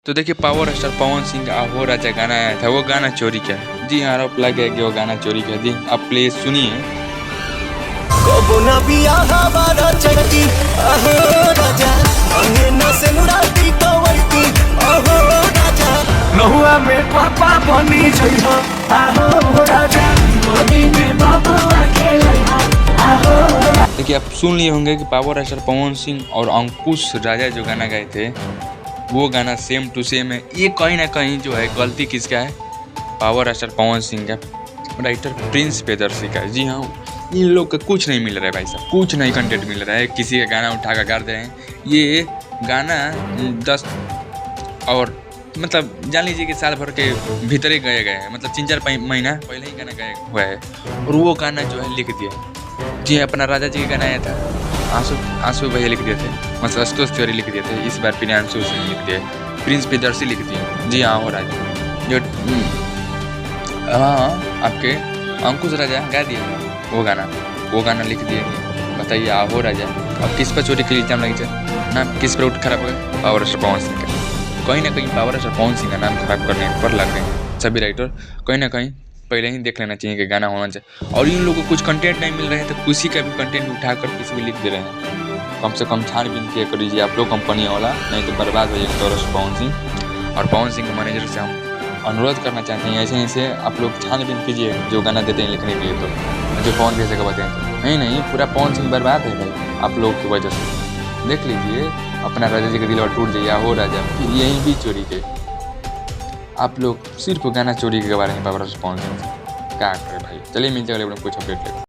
तो देखिए power star Pawan Singh का आहो राजा गाना आया था, वो गाना चोरी किया है। जी हाँ, आरोप लगा है कि वो गाना चोरी किया। जी आप प्लीज सुनिए। नहुआ में पापा बनी जइहो आहो राजा मोदी में बाबुआ खेलइहो आहो। देखिए आप सुन लिए होंगे कि पावर स्टार पवन सिंह और अंकुश राजा जो गाना गाए थे वो गाना सेम टू सेम है। ये कहीं ना कहीं जो है गलती किसका है? पावर स्टार पवन सिंह का, राइटर प्रिंस प्रियदर्शी का। जी हाँ, इन लोग का कुछ नहीं मिल रहा है भाई साहब, कुछ नहीं कंटेंट मिल रहा है। किसी का गाना उठा कर गा रहे हैं। ये गाना 10 और मतलब जान लीजिए कि साल भर के भीतर ही गए हैं, मतलब 3-4 महीना पहले ही गाना गाया हुआ है और वो गाना जो है लिख दिया। जी अपना राजा जी का गाना आया था, आंसू भैया लिख दिए थे, मतलब आशुतोष तिवारी लिख दिए थे। इस बार प्रियांशु सिंह लिख दिए, प्रिंस प्रियदर्शी लिख दिए। जी हाँ, हो राजा जो हाँ आपके अंकुश राजा गा दिए वो गाना लिख दिए। बताइए आहो राजा अब किस पर चोरी के लिए इल्जाम लगी जाए? नाम किस पर उठ खराब हो गया? पावर स्टार पवन सिंह का। कहीं ना कहीं पावर स्टार पवन सिंह का नाम खराब करने पर लग रहे हैं सभी राइटर। कहीं ना कहीं पहले ही देख लेना चाहिए कि गाना होना चाहिए। और इन लोगों को कुछ कंटेंट नहीं मिल रहे हैं तो किसी का भी कंटेंट उठाकर किसी भी लिख दे रहे हैं। कम से कम छानबीन किया करिए आप लोग कंपनी वाला, नहीं तो बर्बाद हो जाएगा पावर स्टार पवन सिंह। और पवन सिंह के मैनेजर से हम अनुरोध करना चाहते हैं ऐसे आप लोग छानबीन कीजिए जो गाना देते हैं लिखने के लिए। तो जो पवन कैसे का बताएं तो नहीं पूरा पवन सिंह बर्बाद है भाई आप लोग की वजह से। देख लीजिए अपना राजा जी का दिल और टूट जाइए हो राजा, फिर यही भी चोरी के। आप लोग सिर्फ गाना चोरी के बारे में पावर स्टार पवन सिंह क्या करें भाई। चलिए मिलते हैं कुछ अपडेट लेकर।